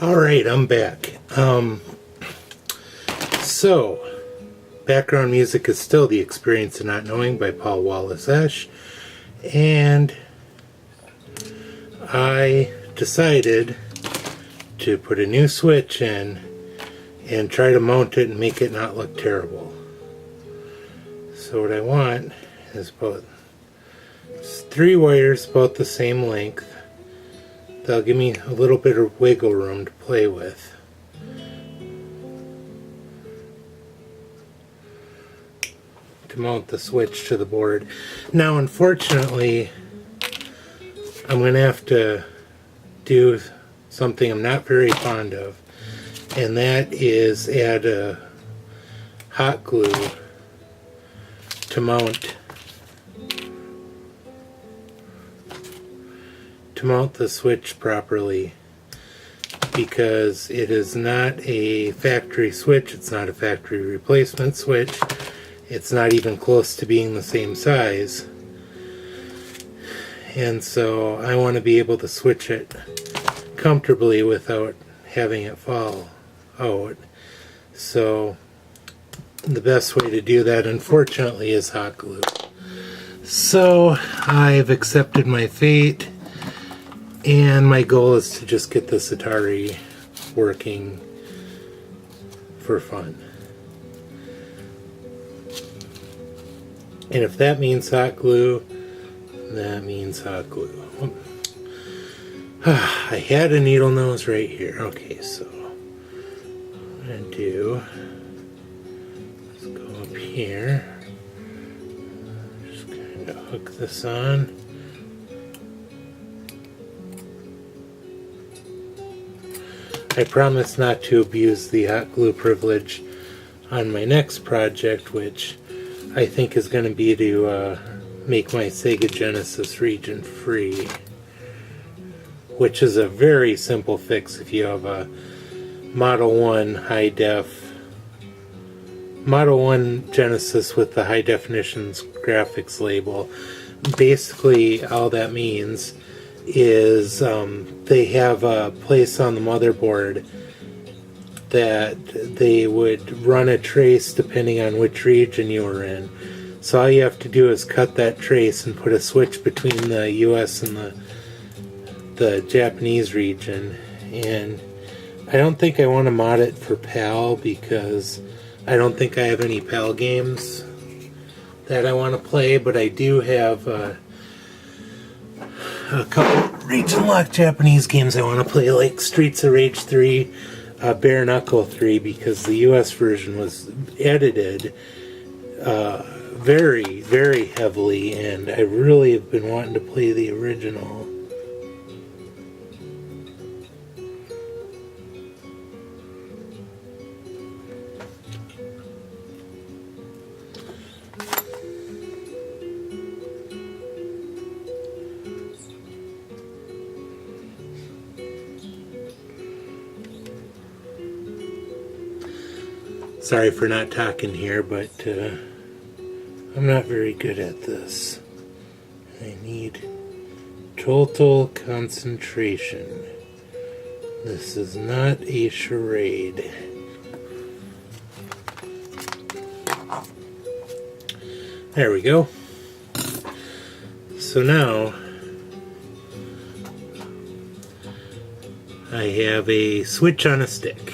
Alright, I'm back. So, background music is still The Experience of Not Knowing by Paul Wallace-Esch, and I decided to put a new switch in and try to mount it and make it not look terrible. So what I want is about 3 wires about the same length. They'll give me a little bit of wiggle room to play with. To mount the switch to the board. Now unfortunately, I'm going to have to do something I'm not very fond of, and that is add a hot glue to mount the switch properly, because it is not a factory switch, it's not a factory replacement switch, it's not even close to being the same size, and so I want to be able to switch it comfortably without having it fall out. So the best way to do that, unfortunately, is hot glue. So I've accepted my fate, and my goal is to just get this Atari working for fun. And if that means hot glue, that means hot glue. I had a needle nose right here. Okay, so what I'm going to do is go up here. Just kind of hook this on. I promise not to abuse the hot glue privilege on my next project, which I think is going to be to make my Sega Genesis region free, which is a very simple fix if you have a Model 1 Model 1 Genesis with the high definition graphics label. Basically all that means is they have a place on the motherboard that they would run a trace depending on which region you were in. So all you have to do is cut that trace and put a switch between the US and the Japanese region. And I don't think I want to mod it for PAL, because I don't think I have any PAL games that I want to play, but I do have a couple region locked Japanese games I want to play, like Streets of Rage 3, Bare Knuckle 3, because the US version was edited very, very heavily, and I really have been wanting to play the original. Sorry for not talking here, but I'm not very good at this. I need total concentration. This is not a charade. There we go. So now I have a switch on a stick.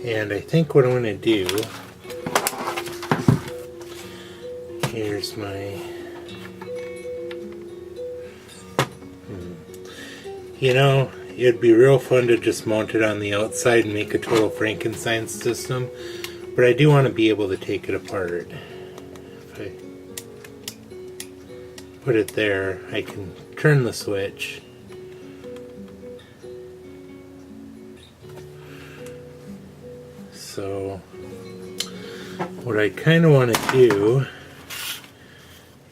And I think what I'm going to do, here's my, you know, it'd be real fun to just mount it on the outside and make a total Frankenstein system, but I do want to be able to take it apart. If I put it there, I can turn the switch. So what I kind of want to do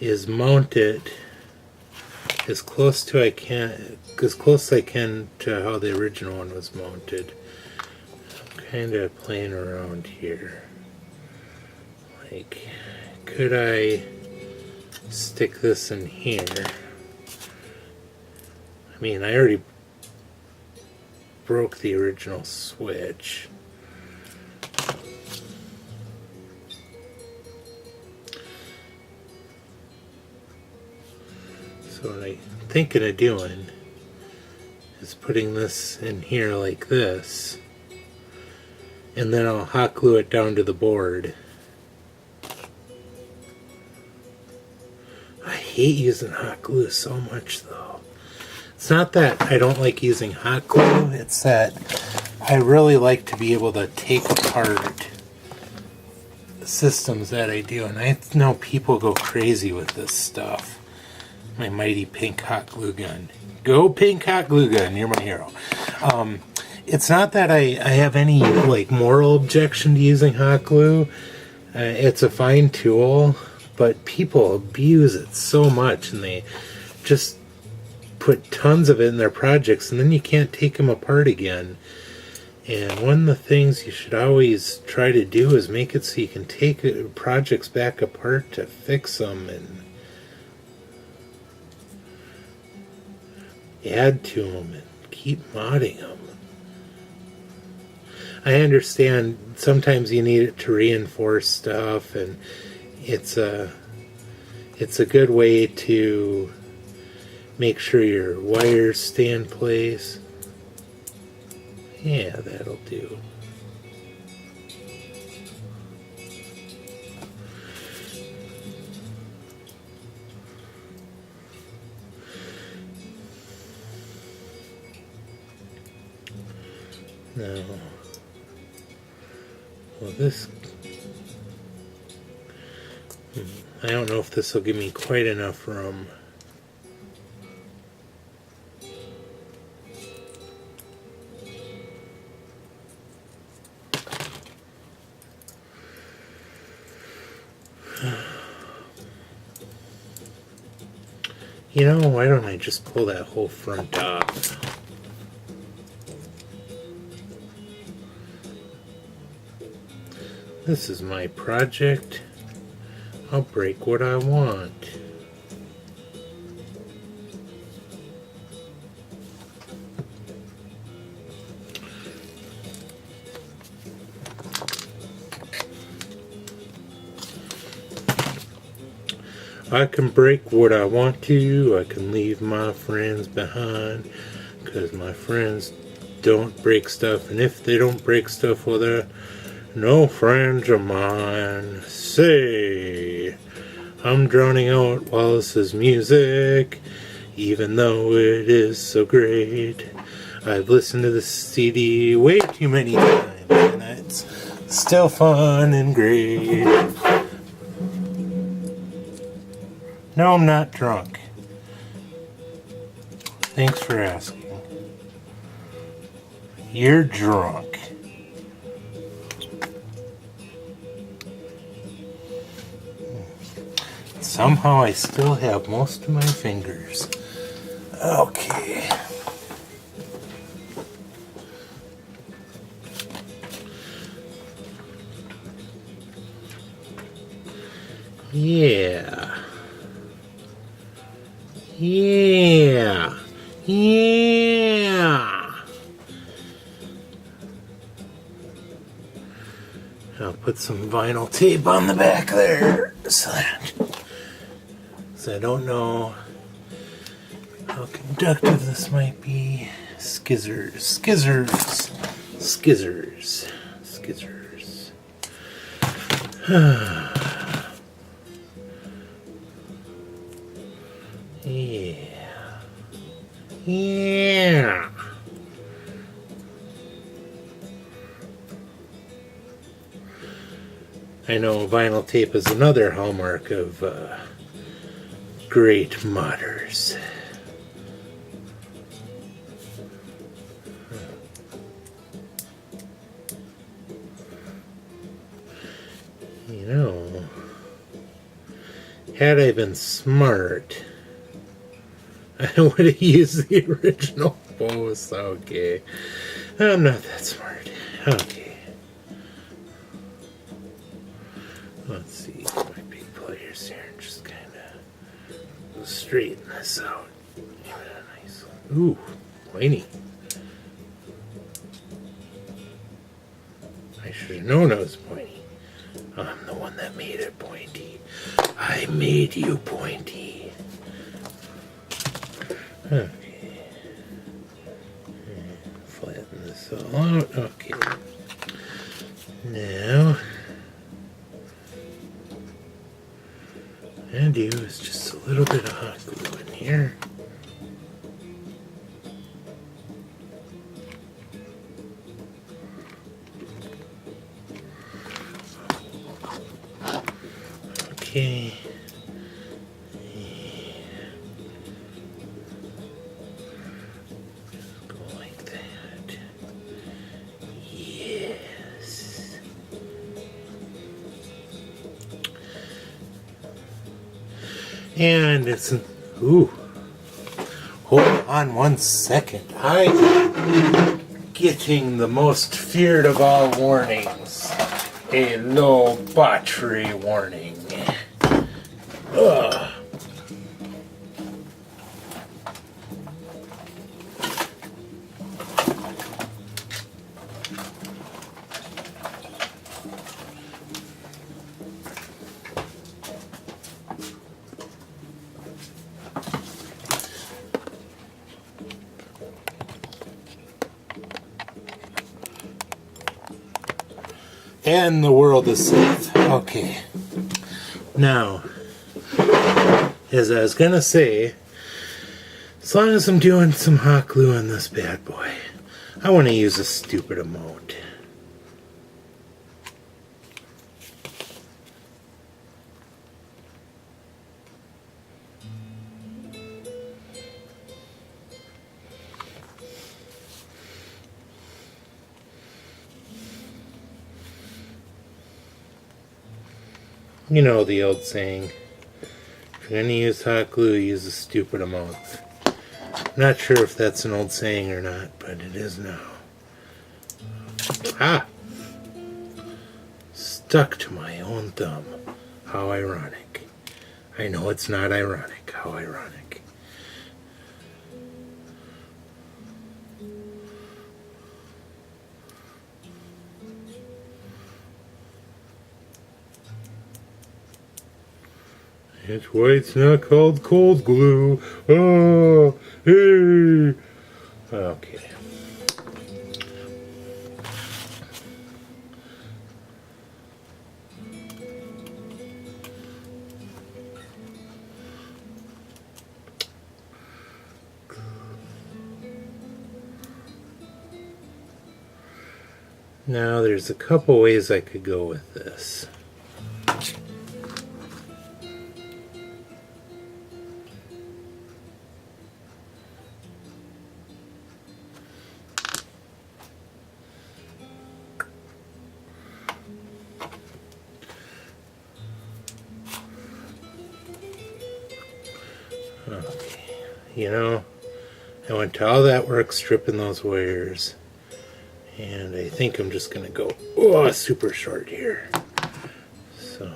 is mount it as close as I can to how the original one was mounted. I'm kind of playing around here. Like, could I stick this in here? I mean, I already broke the original switch. So what I'm thinking of doing is putting this in here like this, and then I'll hot glue it down to the board. I hate using hot glue so much though. It's not that I don't like using hot glue, it's that I really like to be able to take apart systems that I do, and I know people go crazy with this stuff. My mighty pink hot glue gun. Go pink hot glue gun, you're my hero. It's not that I have any like moral objection to using hot glue. It's a fine tool, but people abuse it so much, and they just put tons of it in their projects, and then you can't take them apart again. And one of the things you should always try to do is make it so you can take projects back apart to fix them and add to them and keep modding them. I understand sometimes you need it to reinforce stuff, and it's a good way to make sure your wires stay in place. Yeah, that'll do. Now, well, this, I don't know if this will give me quite enough room. You know, why don't I just pull that whole front off? This is my project. I'll break what I want. I can break what I want to. I can leave my friends behind, 'cause my friends don't break stuff, and if they don't break stuff, well, they're no friends of mine. Say, I'm drowning out Wallace's music, even though it is so great. I've listened to the CD way too many times, and it's still fun and great. No, I'm not drunk. Thanks for asking. You're drunk. Somehow I still have most of my fingers. Okay. Yeah. Yeah. Yeah. I'll put some vinyl tape on the back there so I don't know how conductive this might be. Skizzers, skizzers, skizzers, skizzers. Yeah. Yeah. I know vinyl tape is another hallmark of great modders. You know, had I been smart, I would have used the original post. Okay. I'm not that smart. Okay. Let's see my big players here and just kind of straighten this out. Give it a nice one. Ooh, pointy. I should have known it was pointy. I'm the one that made it pointy. I made you pointy. Okay. Flatten this all out. Okay. Now, what I do is just a little bit of hot glue in here. Okay. Go like that. Yes. And it's an, ooh. Hold on 1 second. I'm getting the most feared of all warnings. A low battery warning. Ugh. And the world is safe. Okay. Now, as I was gonna say, as long as I'm doing some hot glue on this bad boy, I want to use a stupid emote. You know the old saying, if you're going to use hot glue, use a stupid amount. I'm not sure if that's an old saying or not, but it is now. Ah! Stuck to my own thumb. How ironic. I know it's not ironic. How ironic. That's why it's not called cold glue. Oh, hey. Okay. Now there's a couple ways I could go with this. Okay, you know, I went to all that work stripping those wires, and I think I'm just gonna go super short here. So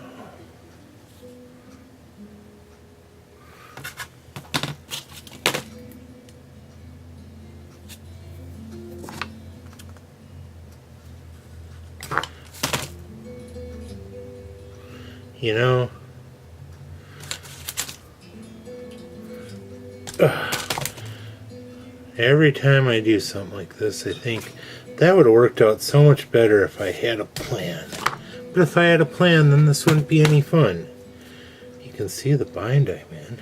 you know, every time I do something like this, I think that would have worked out so much better if I had a plan. But if I had a plan, then this wouldn't be any fun. You can see the bind I'm in.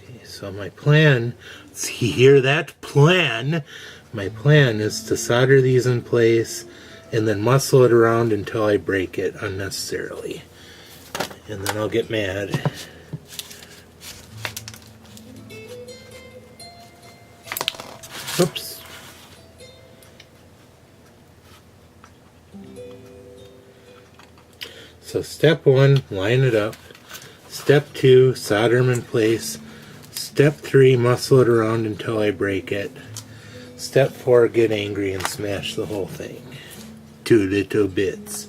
Okay, so my plan, see here, that plan, my plan is to solder these in place and then muscle it around until I break it unnecessarily. And then I'll get mad. Oops. So step 1, line it up. Step 2, solder them in place. Step 3, muscle it around until I break it. Step 4, get angry and smash the whole thing to little bits.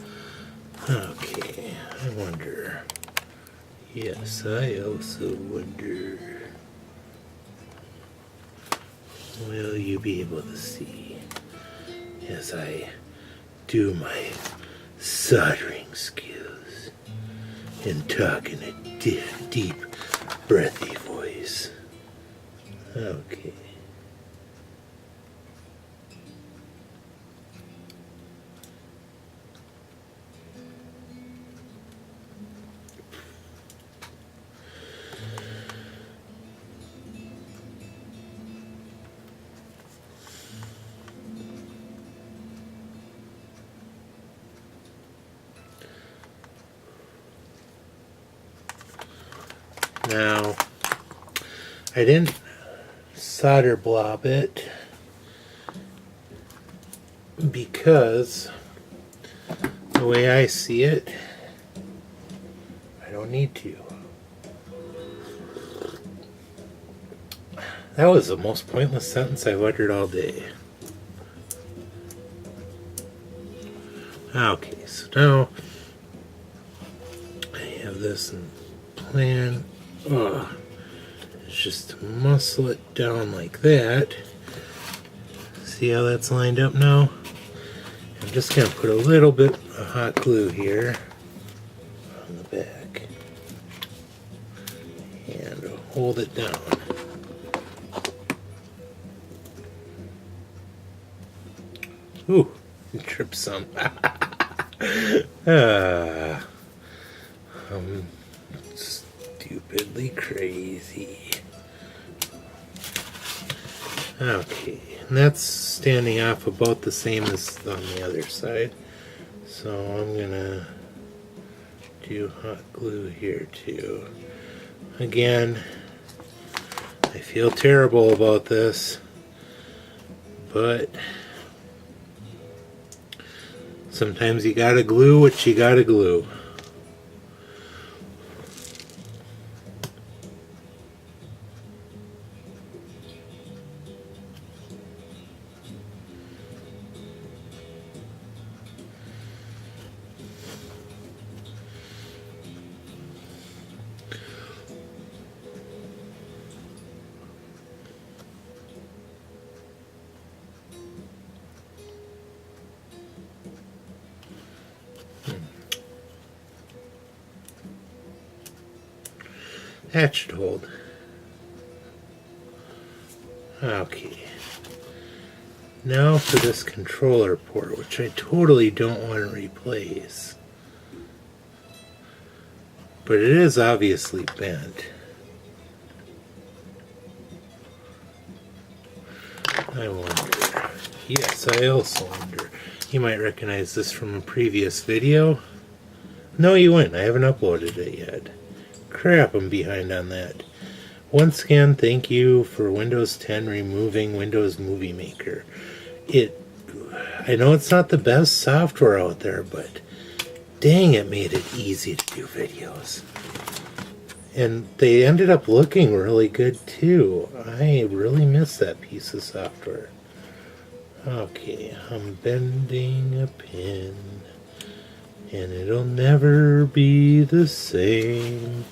Okay, I wonder. Yes, I also wonder. Will you be able to see as I do my soldering skills and talk in a deep, breathy voice? Okay. Now, I didn't solder blob it because the way I see it, I don't need to. That was the most pointless sentence I've uttered all day. Okay, so now I have this in plan. It's just to muscle it down like that. See how that's lined up now? I'm just going to put a little bit of hot glue here on the back and hold it down. Ooh, tripped some. I'm stupidly crazy. Okay, and that's standing off about the same as on the other side. So I'm gonna do hot glue here too. Again, I feel terrible about this, but sometimes you gotta glue what you gotta glue. That should hold. Okay. Now for this controller port, which I totally don't want to replace. But it is obviously bent. I wonder. Yes, I also wonder. You might recognize this from a previous video. No, you wouldn't. I haven't uploaded it yet. Crap, I'm behind on that. Once again, thank you for Windows 10 removing Windows Movie Maker. I know it's not the best software out there, but dang, it made it easy to do videos. And they ended up looking really good too. I really miss that piece of software. Okay, I'm bending a pin, and it'll never be the same.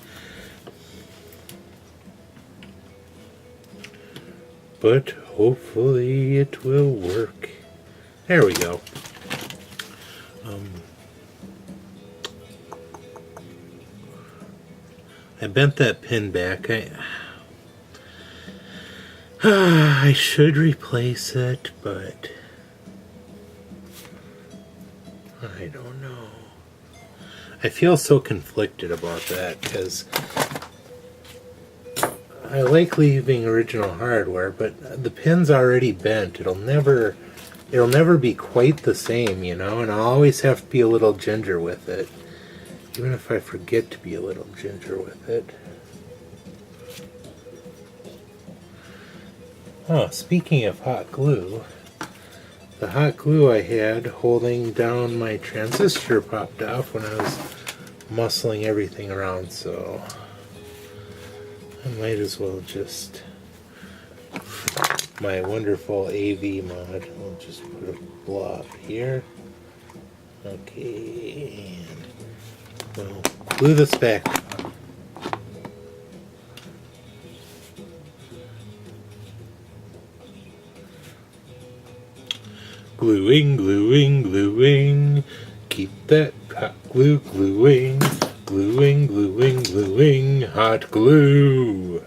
But hopefully it will work. There we go. I bent that pin back. I should replace it, but I don't know. I feel so conflicted about that because I like leaving original hardware, but the pin's already bent. It'll never be quite the same, you know, and I'll always have to be a little ginger with it. Even if I forget to be a little ginger with it. Oh, speaking of hot glue, the hot glue I had holding down my transistor popped off when I was muscling everything around, so I might as well just my wonderful AV mod. I'll just put a blob here. Okay, and we'll glue this back. Gluing, gluing, gluing. Keep that hot glue gluing. Gluing, gluing, gluing. Hot glue.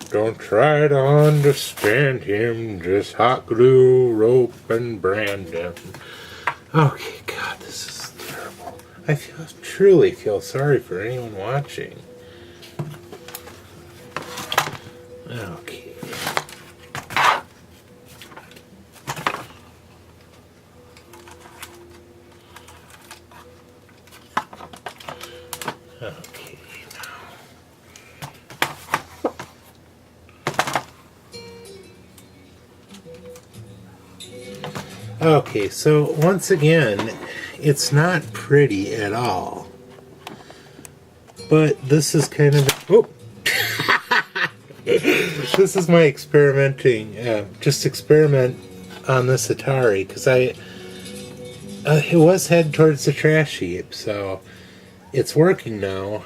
Don't try to understand him. Just hot glue, rope, and brand him. Okay, God, this is terrible. I truly feel sorry for anyone watching. Okay. Okay, now. Okay, so once again, it's not pretty at all. But this is kind of... Oh! This is my experimenting, just experiment on this Atari, because it was headed towards the trash heap, so it's working now,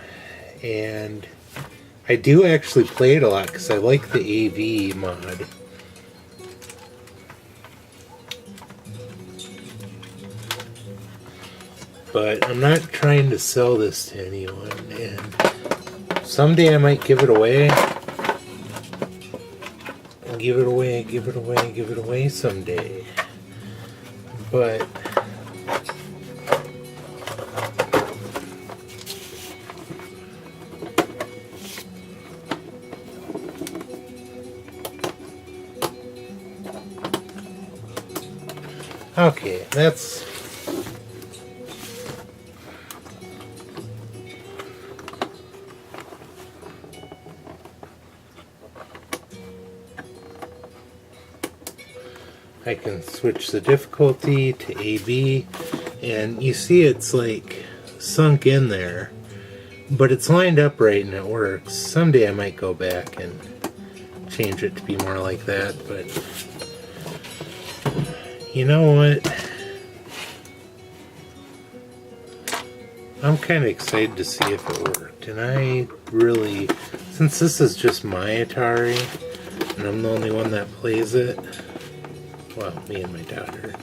and I do actually play it a lot because I like the AV mod. But I'm not trying to sell this to anyone, and someday I might give it away. Give it away, give it away, give it away someday. But okay, that's... I can switch the difficulty to AB, and you see it's like sunk in there, but it's lined up right and it works. Someday I might go back and change it to be more like that, but you know what? I'm kind of excited to see if it worked, and I really, since this is just my Atari, and I'm the only one that plays it, well, me and my daughter.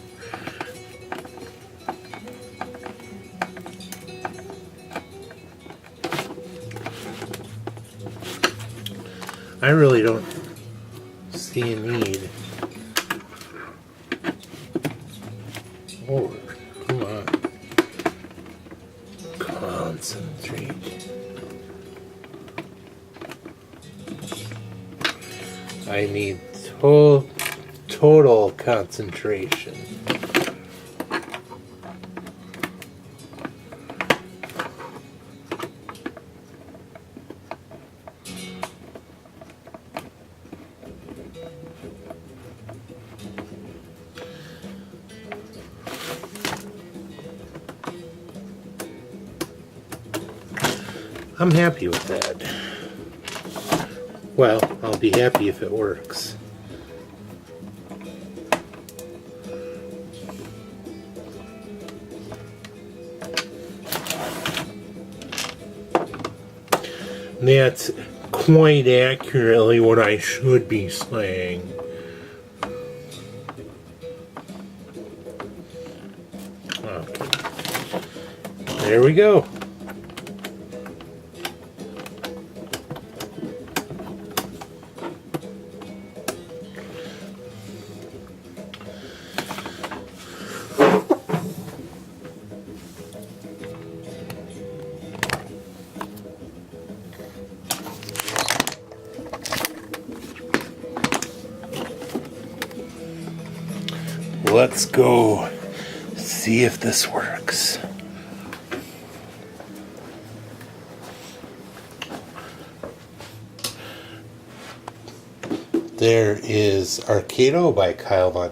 I really don't see a need. Oh, come on. Concentrate. I need total concentration. I'm happy with that. Well, I'll be happy if it works. That's quite accurately what I should be saying. Okay. There we go. Let's go see if this works. There is Arcado by Kyle Von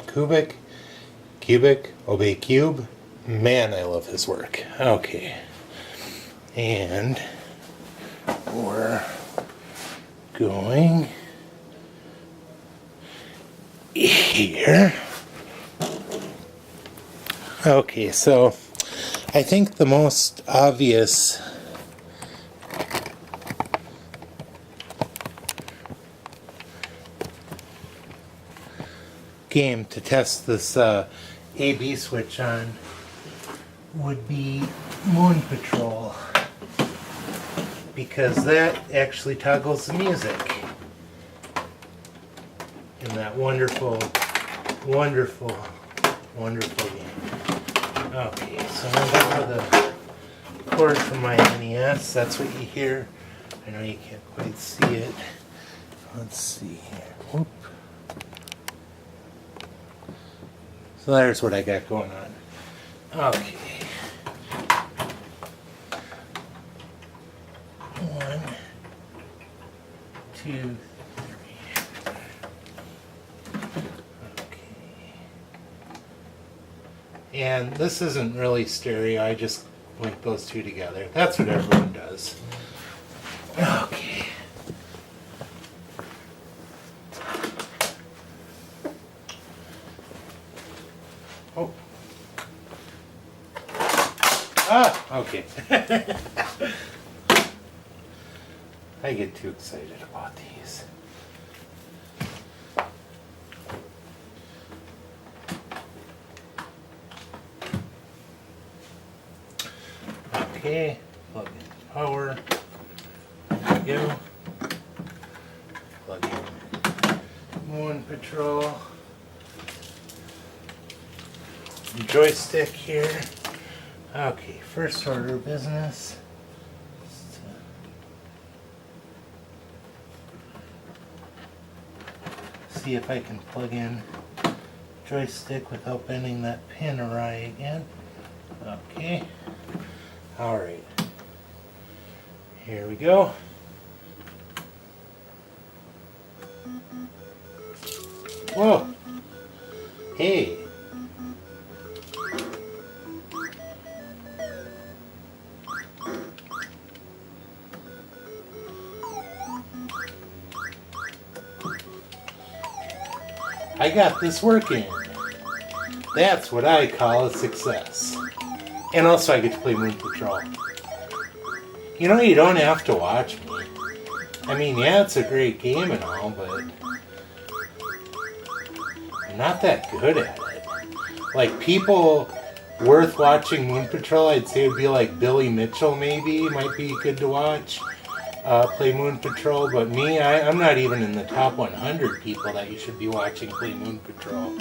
Cubic, Obey Cube. Man, I love his work. Okay. And we're going here. Okay, so I think the most obvious game to test this AB switch on would be Moon Patrol, because that actually toggles the music in that wonderful, wonderful, wonderful game. Okay, so I'm going to the cord from my NES. That's what you hear. I know you can't quite see it. Let's see here. Whoop. So there's what I got going on. Okay. 1, 2, 3. Okay. And this isn't really stereo, I just link those two together. That's what everyone does. Okay. Oh. Ah, okay. I get too excited about these. Okay, plug in power. There we go. Plug in Moon Patrol. Joystick here. Okay, first order of business. See if I can plug in joystick without bending that pin awry again. Okay. Alright. Here we go. Whoa. Hey. I got this working. That's what I call a success. And also I get to play Moon Patrol. You know, you don't have to watch me. I mean, yeah, it's a great game and all, but I'm not that good at it. Like, people worth watching Moon Patrol, I'd say would be like Billy Mitchell maybe, might be good to watch. Play Moon Patrol, but me, I'm not even in the top 100 people that you should be watching play Moon Patrol.